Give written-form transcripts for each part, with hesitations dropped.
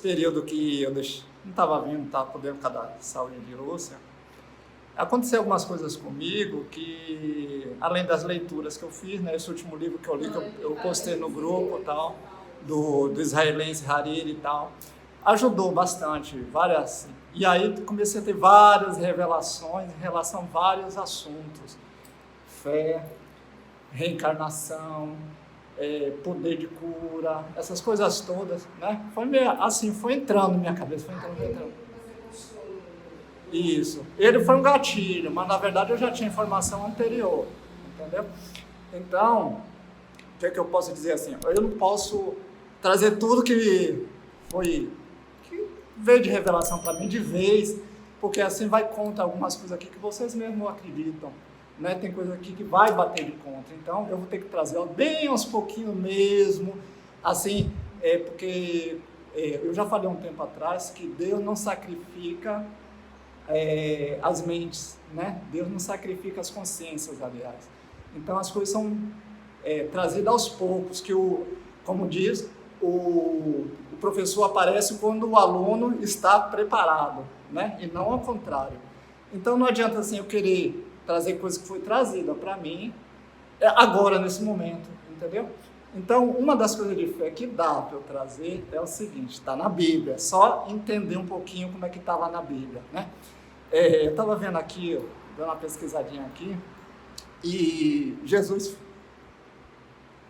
período que eu não estava vindo, não estava podendo por causa da saúde de Lúcia, aconteceu algumas coisas comigo que, além das leituras que eu fiz, né, esse último livro que eu li, que eu postei no grupo e tal, do israelense Hariri e tal, ajudou bastante, várias. E aí comecei a ter várias revelações em relação a vários assuntos. Fé, reencarnação, poder de cura, essas coisas todas, né? Foi meio, assim, foi entrando na minha cabeça, foi entrando. Isso. Ele foi um gatilho, mas na verdade eu já tinha informação anterior, entendeu? Então, o que é que eu posso dizer assim? Eu não posso trazer tudo que veio de revelação para mim de vez, porque assim vai contra algumas coisas aqui que vocês mesmos acreditam, né? Tem coisa aqui que vai bater de contra, então eu vou ter que trazer bem aos pouquinhos mesmo, assim, porque eu já falei um tempo atrás que Deus não sacrifica as mentes, né? Deus não sacrifica as consciências, aliás. Então as coisas são trazidas aos poucos, que como diz, o professor aparece quando o aluno está preparado, né? E não ao contrário. Então não adianta assim eu querer trazer coisa que foi trazida para mim agora, nesse momento, entendeu? Então, uma das coisas de fé que dá para eu trazer é o seguinte, está na Bíblia, só entender um pouquinho como é que está lá na Bíblia, né? Eu estava vendo aqui, dando uma pesquisadinha aqui, e Jesus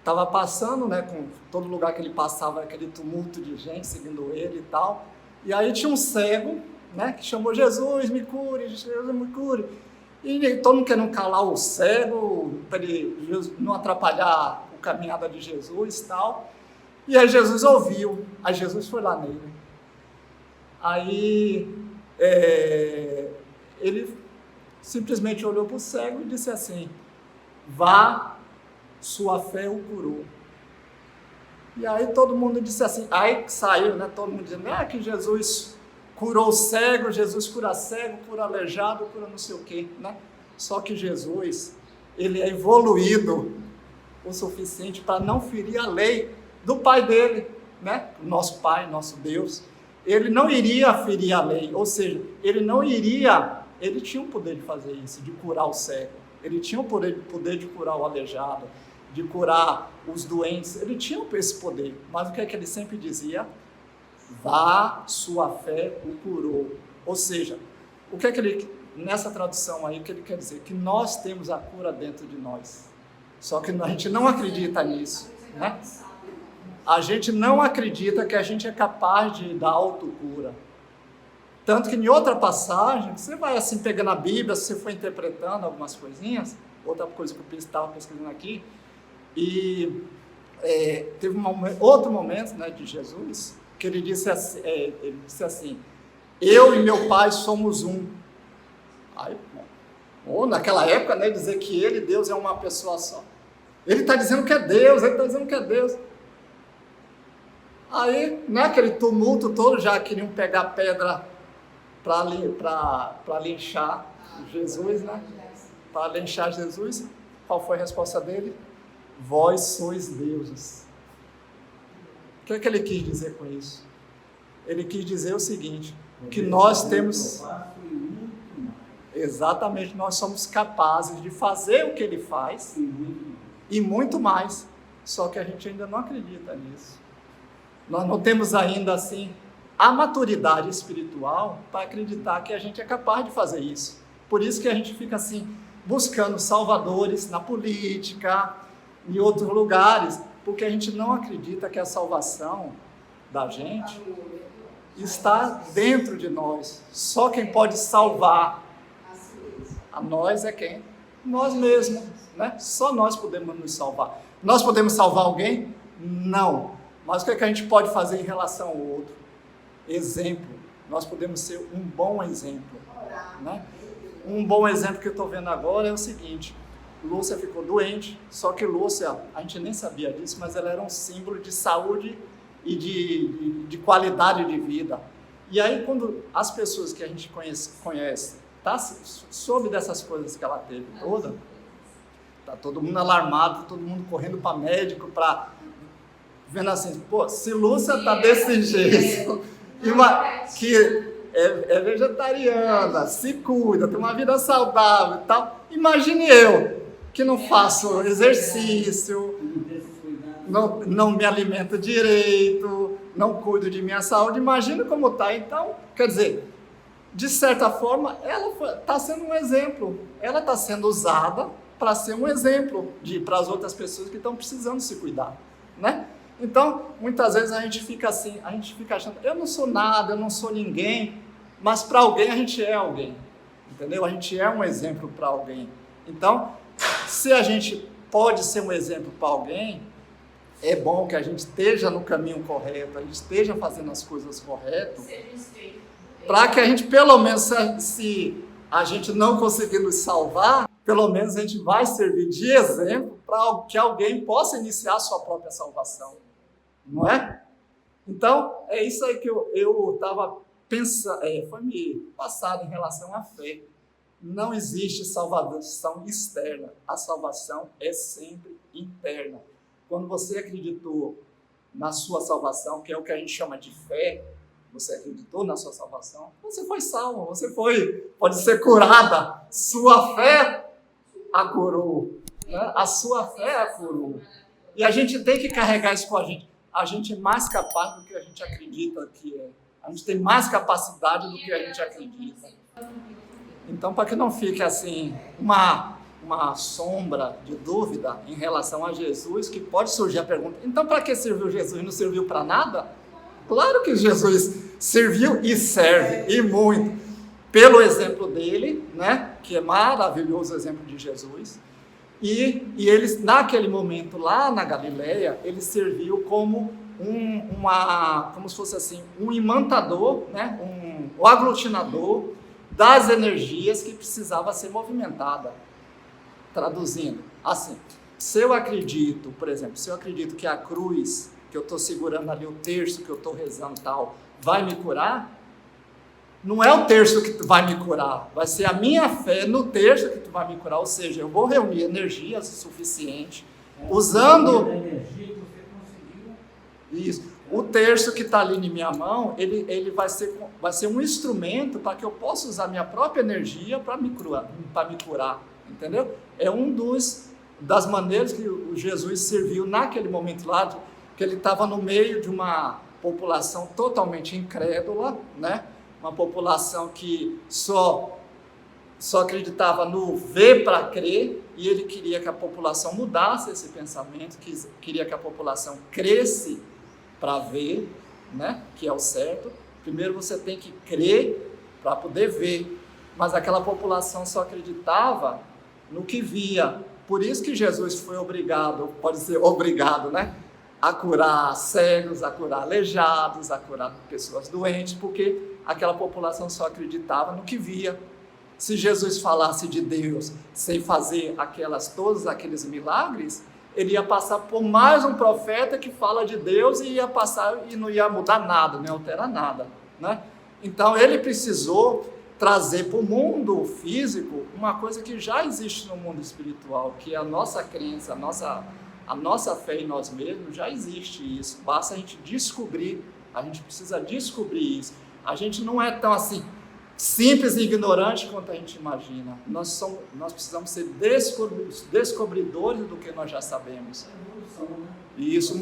estava passando, né, com todo lugar que ele passava, aquele tumulto de gente seguindo ele e tal, e aí tinha um cego, né, que chamou Jesus, me cure, Jesus, me cure. E todo mundo querendo calar o cego, para ele não atrapalhar a caminhada de Jesus e tal. E aí Jesus ouviu, aí Jesus foi lá nele. Aí ele simplesmente olhou para o cego e disse assim, vá, sua fé o curou. E aí todo mundo disse assim, aí saiu, né, todo mundo dizendo, que Jesus curou cego, Jesus cura cego, cura aleijado, cura não sei o quê, né? Só que Jesus, ele é evoluído o suficiente para não ferir a lei do Pai dele, né? Nosso Pai, nosso Deus. Ele não iria ferir a lei, ou seja, ele tinha o poder de fazer isso, de curar o cego. Ele tinha o poder de curar o aleijado, de curar os doentes. Ele tinha esse poder, mas o que é que ele sempre dizia? Vá, sua fé o curou. Ou seja, o que é que ele, nessa tradução aí, o que ele quer dizer? Que nós temos a cura dentro de nós. Só que a gente não acredita nisso, né? A gente não acredita que a gente é capaz de dar autocura. Tanto que em outra passagem, você vai assim pegando a Bíblia, se você for interpretando algumas coisinhas, outra coisa que eu estava pesquisando aqui, e teve outro momento, né, de Jesus, que ele disse assim, eu e meu Pai somos um. Aí, ou naquela época, né, dizer que ele, Deus, é uma pessoa só. Ele está dizendo que é Deus, ele está dizendo que é Deus. Aí, né, aquele tumulto todo, já queriam pegar pedra para linchar Jesus, né? Para linchar Jesus. Qual foi a resposta dele? Vós sois deuses. O que é que ele quis dizer com isso? Ele quis dizer o seguinte, que nós temos... Exatamente, nós somos capazes de fazer o que ele faz e muito mais, só que a gente ainda não acredita nisso. Nós não temos ainda, assim, a maturidade espiritual para acreditar que a gente é capaz de fazer isso. Por isso que a gente fica, assim, buscando salvadores na política, em outros lugares, porque a gente não acredita que a salvação da gente está dentro de nós. Só quem pode salvar a nós é quem? Nós mesmos, né? Só nós podemos nos salvar. Nós podemos salvar alguém? Não. Mas o que é que a gente pode fazer em relação ao outro? Exemplo. Nós podemos ser um bom exemplo, né? Um bom exemplo que eu estou vendo agora é o seguinte, Lúcia ficou doente, só que Lúcia, a gente nem sabia disso, mas ela era um símbolo de saúde e de qualidade de vida. E aí, quando as pessoas que a gente conhece soube dessas coisas que ela teve toda, tá todo mundo alarmado, todo mundo correndo para médico, vendo assim, pô, se Lúcia tá desse jeito, que é vegetariana, se cuida, tem uma vida saudável e tal. Imagine eu, que não faço exercício, não me alimento direito, não cuido de minha saúde. Imagina como está. Então, quer dizer, de certa forma, ela está sendo um exemplo. Ela está sendo usada para ser um exemplo para as outras pessoas que estão precisando se cuidar, né? Então, muitas vezes a gente fica assim, a gente fica achando, eu não sou nada, eu não sou ninguém, mas para alguém a gente é alguém, entendeu? A gente é um exemplo para alguém. Então, se a gente pode ser um exemplo para alguém, é bom que a gente esteja no caminho correto, a gente esteja fazendo as coisas corretas, para que a gente, pelo menos, se a gente não conseguir nos salvar, pelo menos a gente vai servir de exemplo para que alguém possa iniciar a sua própria salvação, não é? Então, é isso aí que eu estava pensando, foi me passado em relação à fé. Não existe salvação externa, a salvação é sempre interna. Quando você acreditou na sua salvação, que é o que a gente chama de fé, você acreditou na sua salvação, você foi salvo, pode ser curada, sua fé a curou, né? A sua fé a curou. E a gente tem que carregar isso com a gente. A gente é mais capaz do que a gente acredita que é. A gente tem mais capacidade do que a gente acredita. Então, para que não fique assim, uma sombra de dúvida em relação a Jesus, que pode surgir a pergunta, então para que serviu Jesus? Não serviu para nada? Claro que Jesus serviu e serve, e muito. Pelo exemplo dele, né, que é maravilhoso o exemplo de Jesus, e ele, naquele momento lá na Galileia, ele serviu como como se fosse assim, um imantador, né, um aglutinador das energias que precisava ser movimentada. Traduzindo, assim, se eu acredito, por exemplo, se eu acredito que a cruz, que eu estou segurando ali o terço, que eu estou rezando e tal, vai me curar, não é o terço que vai me curar, vai ser a minha fé no terço que vai me curar, ou seja, eu vou reunir energias suficientes, usando isso. O terço que está ali em minha mão, ele vai ser um instrumento para que eu possa usar minha própria energia para me curar, entendeu? É das maneiras que o Jesus serviu naquele momento lá, que ele estava no meio de uma população totalmente incrédula, né? Uma população que só acreditava no ver para crer, e ele queria que a população mudasse esse pensamento, queria que a população cresce para ver, né? Que é o certo. Primeiro você tem que crer para poder ver, mas aquela população só acreditava no que via. Por isso que Jesus foi obrigado, pode ser obrigado, né? A curar cegos, a curar aleijados, a curar pessoas doentes, porque aquela população só acreditava no que via. Se Jesus falasse de Deus sem fazer todos aqueles milagres, ele ia passar por mais um profeta que fala de Deus e ia passar e não ia mudar nada, não ia alterar nada, né? Então ele precisou trazer para o mundo físico uma coisa que já existe no mundo espiritual, que é a nossa crença, a nossa fé em nós mesmos. Já existe isso, basta a gente descobrir, a gente precisa descobrir isso. A gente não é tão assim simples e ignorante quanto a gente imagina. Nós precisamos ser descobridores do que nós já sabemos. E isso,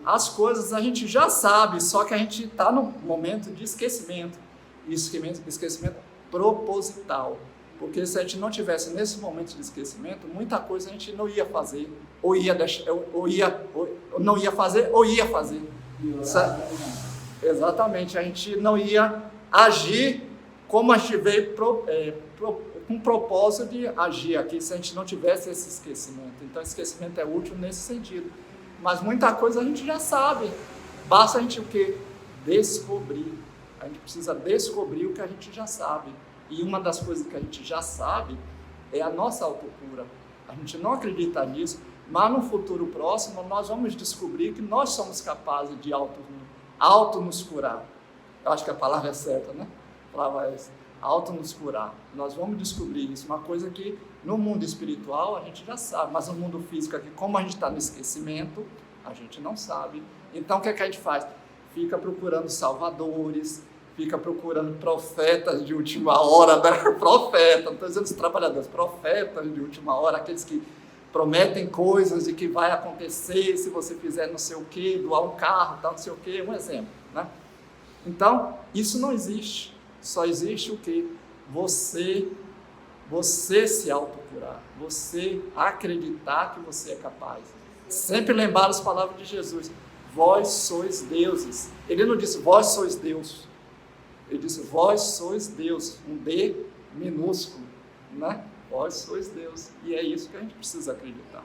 as coisas a gente já sabe, só que a gente está no momento de esquecimento. Esquecimento proposital. Porque se a gente não tivesse nesse momento de esquecimento, muita coisa a gente não ia fazer, não ia fazer, ou ia fazer. Exatamente, a gente não ia agir como a gente veio com o propósito de agir aqui, se a gente não tivesse esse esquecimento. Então, esquecimento é útil nesse sentido. Mas muita coisa a gente já sabe, basta a gente o quê? Descobrir. A gente precisa descobrir o que a gente já sabe. E uma das coisas que a gente já sabe é a nossa autocura. A gente não acredita nisso, mas no futuro próximo nós vamos descobrir que nós somos capazes de auto nos curar. Eu acho que a palavra é certa, né? A palavra é essa. Auto nos curar. Nós vamos descobrir isso. Uma coisa que no mundo espiritual a gente já sabe, mas no mundo físico aqui, como a gente está no esquecimento, a gente não sabe. Então o que é que a gente faz? fica procurando salvadores, fica procurando profetas de última hora, né? Profeta, não estou dizendo os trabalhadores, profetas de última hora, aqueles que prometem coisas de que vai acontecer se você fizer não sei o quê, doar um carro, tal, não sei o quê, um exemplo, né? Então, isso não existe. Só existe o quê? Você se autocurar, você acreditar que você é capaz. Sempre lembrar as palavras de Jesus. Vós sois deuses. Ele não disse, vós sois Deus. Ele disse, vós sois Deus. Um D minúsculo, né? Vós sois Deus. E é isso que a gente precisa acreditar.